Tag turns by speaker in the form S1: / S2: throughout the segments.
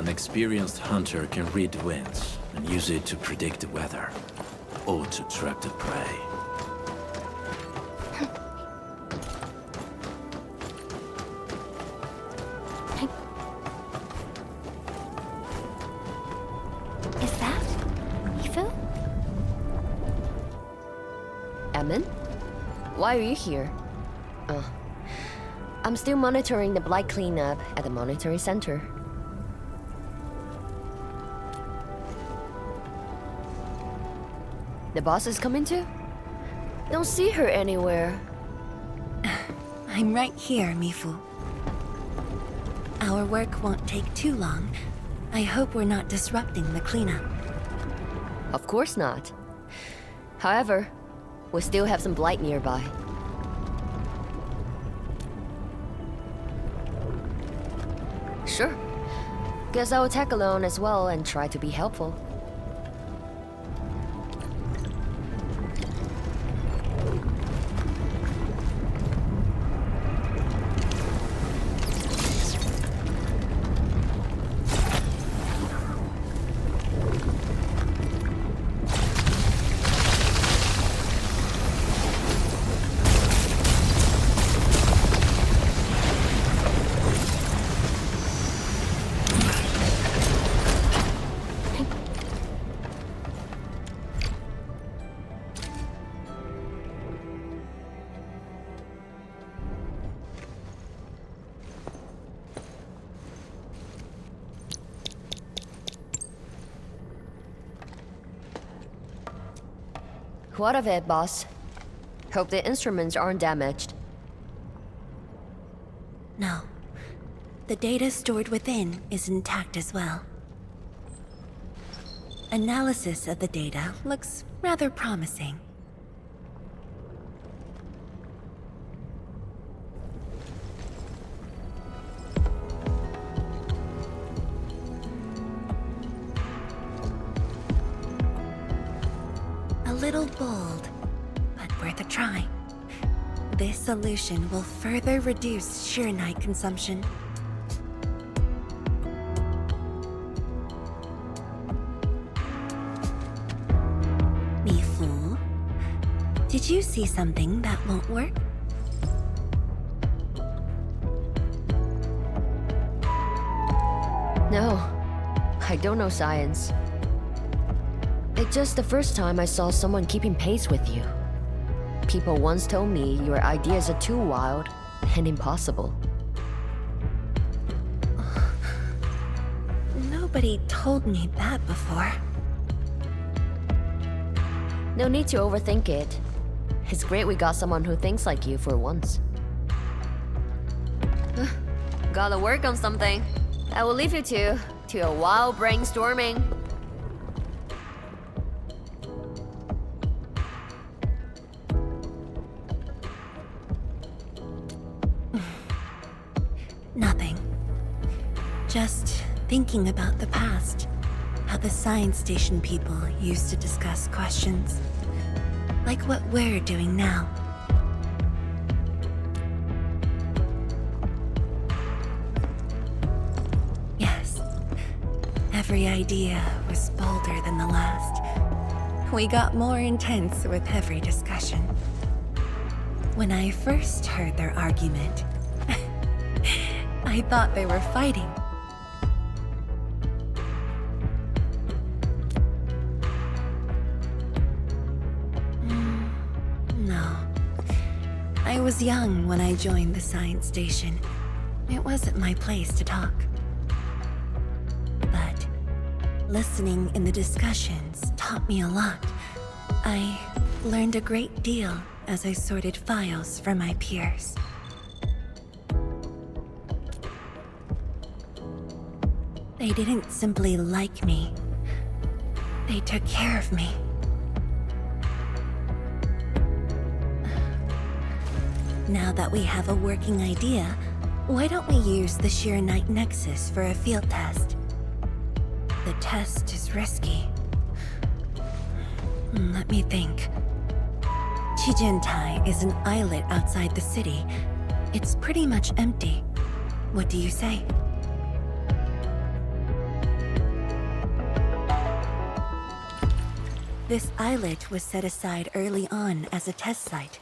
S1: An experienced hunter can read the winds and use it to predict the weather, or to track the prey.
S2: Is that Mifu?
S3: Emin? Why are you here? I'm still monitoring the blight cleanup at the monitoring center. The boss is coming too? Don't see her anywhere.
S2: I'm right here, Mifu. Our work won't take too long. I hope we're not disrupting the cleanup.
S3: Of course not. However, we still have some blight nearby. Sure. Guess I'll tag along as well and try to be helpful. What of it, boss? Hope the instruments aren't damaged.
S2: No. The data stored within is intact as well. Analysis of the data looks rather promising. A little bold, but worth a try. This solution will further reduce sheer night consumption. Mifu, did you see something that won't work?
S3: No, I don't know science. It's just the first time I saw someone keeping pace with you. People once told me your ideas are too wild and impossible.
S2: Nobody told me that before.
S3: No need to overthink it. It's great we got someone who thinks like you for once. Gotta work on something. I will leave you to a wild brainstorming.
S2: Nothing. Just thinking about the past. How the science station people used to discuss questions. Like what we're doing now. Yes. Every idea was bolder than the last. We got more intense with every discussion. When I first heard their argument, I thought they were fighting. No. I was young when I joined the science station. It wasn't my place to talk. But listening in the discussions taught me a lot. I learned a great deal as I sorted files for my peers. They didn't simply like me. They took care of me. Now that we have a working idea, why don't we use the Sheer Night Nexus for a field test? The test is risky. Let me think. Chijintai is an islet outside the city. It's pretty much empty. What do you say? This islet was set aside early on as a test site,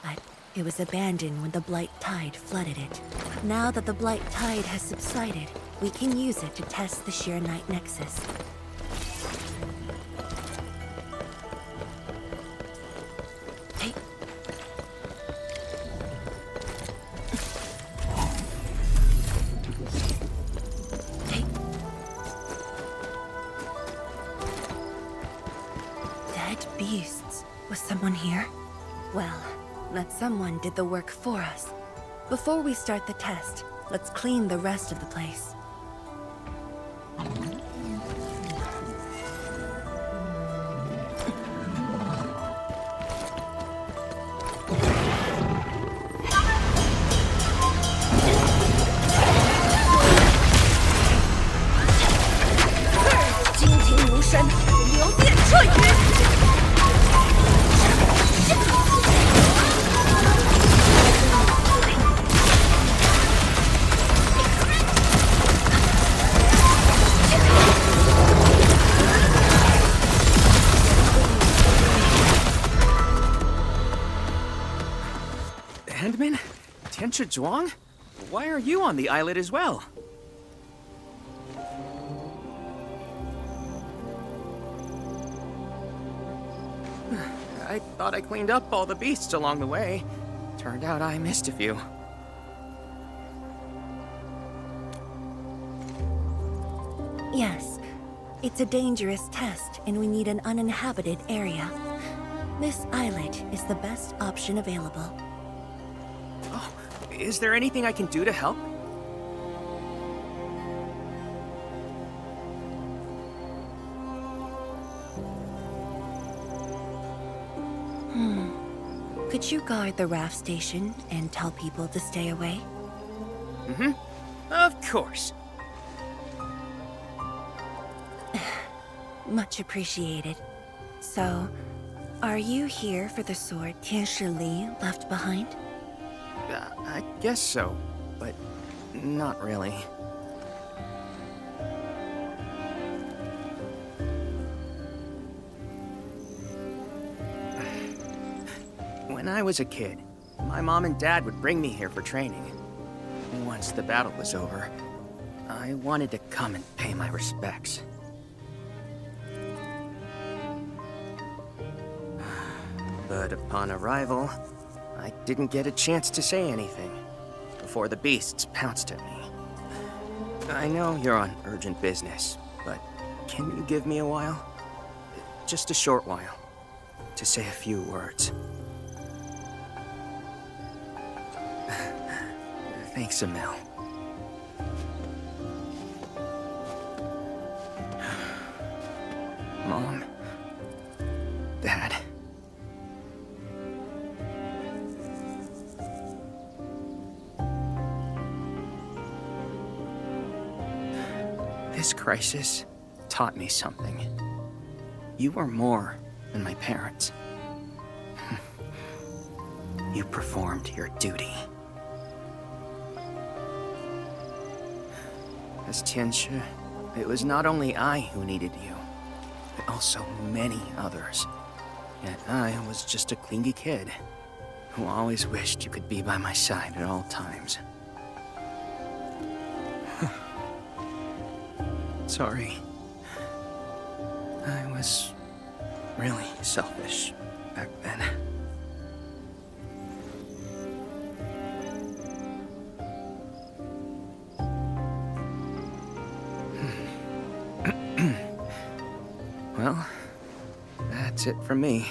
S2: but it was abandoned when the Blight Tide flooded it. Now that the Blight Tide has subsided, we can use it to test the Sheer Night Nexus. Hey. Hey. Dead beasts. Was someone here? Well, that someone did the work for us. Before we start the test, let's clean the rest of the place.
S4: Handman? Tianchi Zhuang? Why are you on the islet as well? I thought I cleaned up all the beasts along the way. Turned out I missed a few.
S2: Yes, it's a dangerous test and we need an uninhabited area. This islet is the best option available.
S4: Oh, is there anything I can do to help?
S2: Could you guard the raft station and tell people to stay away?
S4: Mm-hmm. Of course.
S2: Much appreciated. So, are you here for the sword Tianshi Li left behind?
S4: I guess so, but not really. When I was a kid, my mom and dad would bring me here for training. Once the battle was over, I wanted to come and pay my respects. But upon arrival, I didn't get a chance to say anything before the beasts pounced at me. I know you're on urgent business, but can you give me a while? Just a short while, to say a few words. Thanks, Emil. Mom. Dad. This crisis taught me something. You are more than my parents. You performed your duty. As Tianchi, it was not only I who needed you, but also many others. Yet I was just a clingy kid who always wished you could be by my side at all times. Sorry. I was really selfish back then. Well, that's it from me.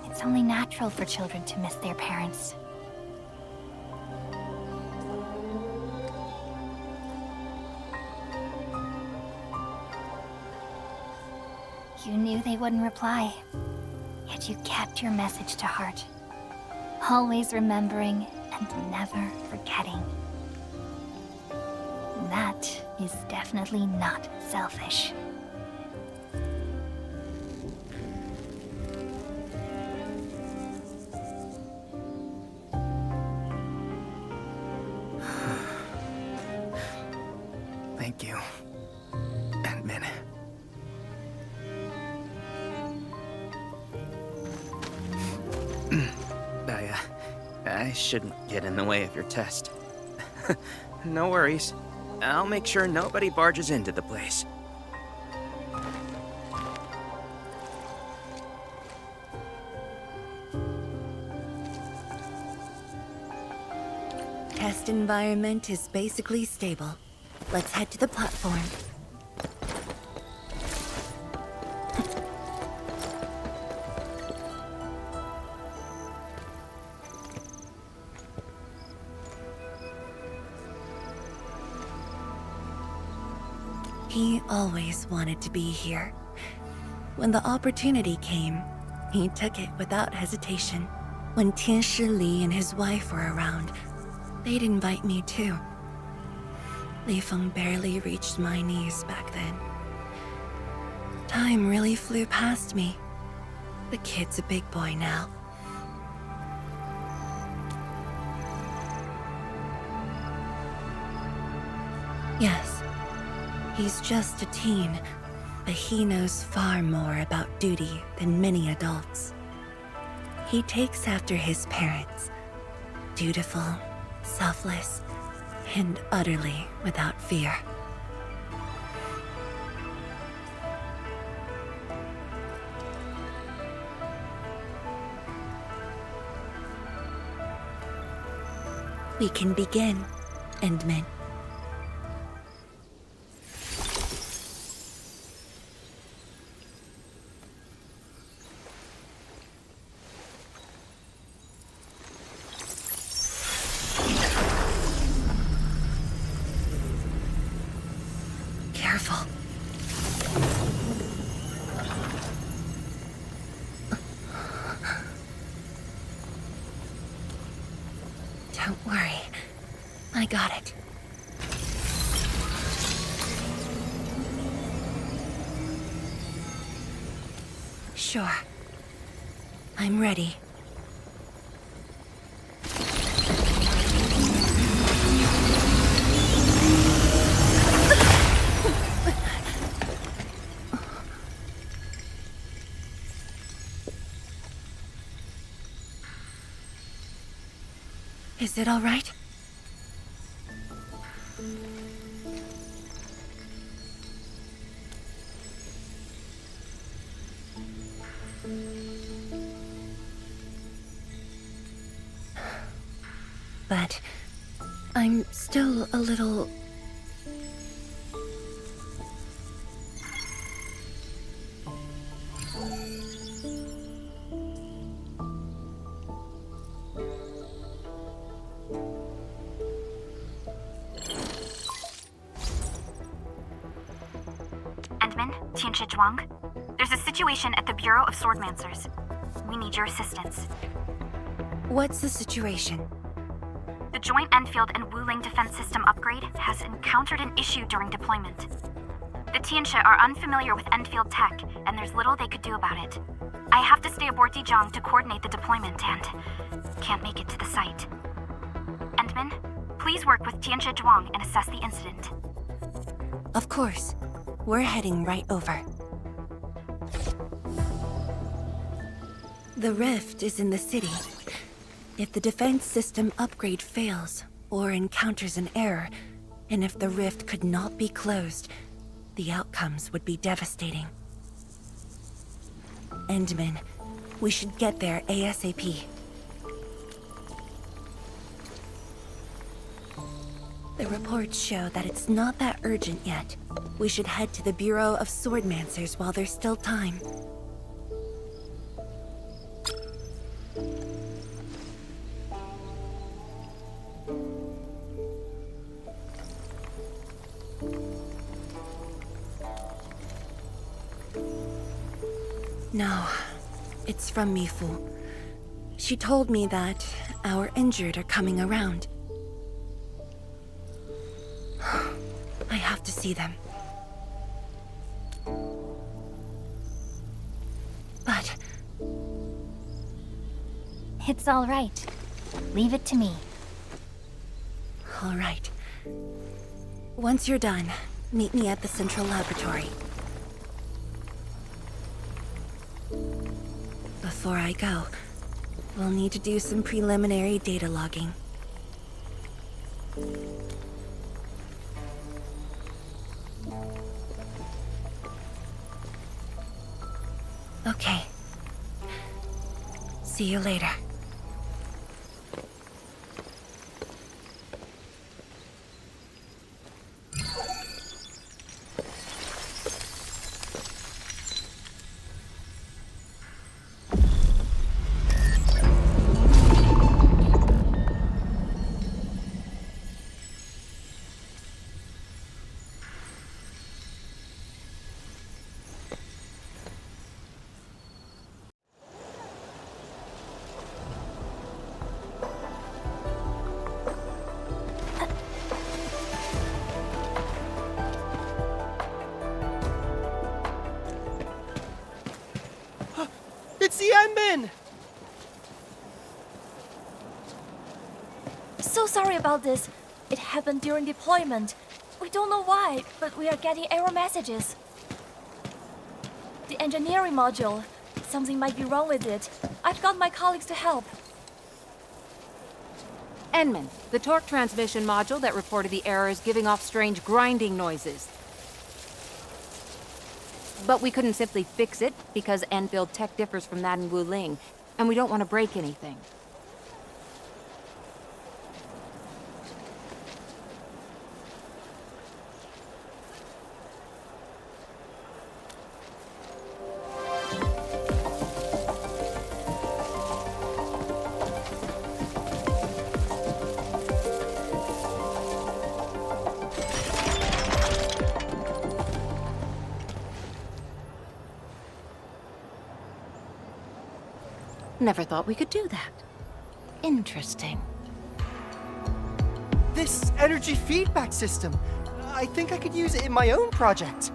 S5: It's only natural for children to miss their parents. You knew they wouldn't reply, yet you kept your message to heart. Always remembering and never forgetting. That is definitely not selfish.
S4: I shouldn't get in the way of your test. No worries. I'll make sure nobody barges into the place.
S2: Test environment is basically stable. Let's head to the platform. He always wanted to be here. When the opportunity came, he took it without hesitation. When Tianshi Li and his wife were around, they'd invite me too. Li Feng barely reached my knees back then. Time really flew past me. The kid's a big boy now. Yes, he's just a teen, but he knows far more about duty than many adults. He takes after his parents, dutiful, selfless, and utterly without fear. We can begin, Endman. Careful. Don't worry. I got it. Sure. I'm ready. Is it all right? But I'm still a little...
S6: Endman, Tianshi Zhuang. There's a situation at the Bureau of Swordmancers. We need your assistance.
S2: What's the situation?
S6: The Joint Enfield and Wuling defense system upgrade has encountered an issue during deployment. The Tianshi are unfamiliar with Enfield tech, and there's little they could do about it. I have to stay aboard Dijiang to coordinate the deployment and can't make it to the site. Endman, please work with Tianshi Zhuang and assess the incident.
S2: Of course. We're heading right over. The rift is in the city. If the defense system upgrade fails or encounters an error, and if the rift could not be closed, the outcomes would be devastating. Endman, we should get there ASAP. The reports show that it's not that urgent yet. We should head to the Bureau of Swordmancers while there's still time. No, it's from Mifu. She told me that our injured are coming around. I have to see them. But...
S5: It's all right. Leave it to me.
S2: all right. Once you're done, meet me at the central laboratory. Before I go, We'll need to do some preliminary data logging. Okay. See you later.
S7: It's the Endman!
S8: So sorry about this. It happened during deployment. We don't know why, but we are getting error messages. The engineering module. Something might be wrong with it. I've got my colleagues to help.
S9: Enman, the torque transmission module that reported the error is giving off strange grinding noises. But we couldn't simply fix it because Enfield tech differs from that in Wuling, and we don't want to break anything. Never thought we could do that. Interesting.
S7: This energy feedback system. I think I could use it in my own project.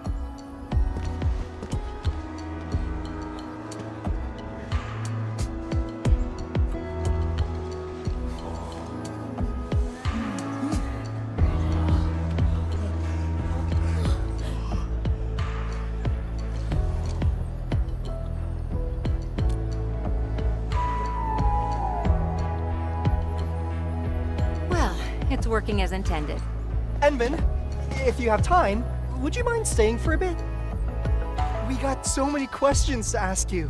S9: It's working as intended.
S7: Endman, if you have time, would you mind staying for a bit? We got so many questions to ask you.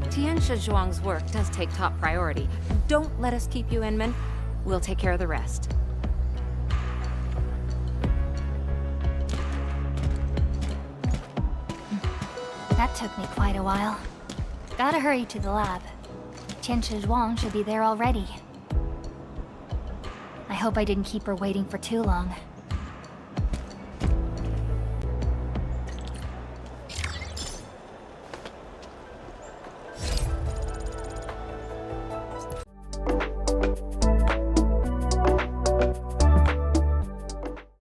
S9: Tianxia Zhuang's work does take top priority. Don't let us keep you, Enman. We'll take care of the rest.
S5: That took me quite a while. Gotta hurry to the lab. Tianxia Zhuang should be there already. I hope I didn't keep her waiting for too long.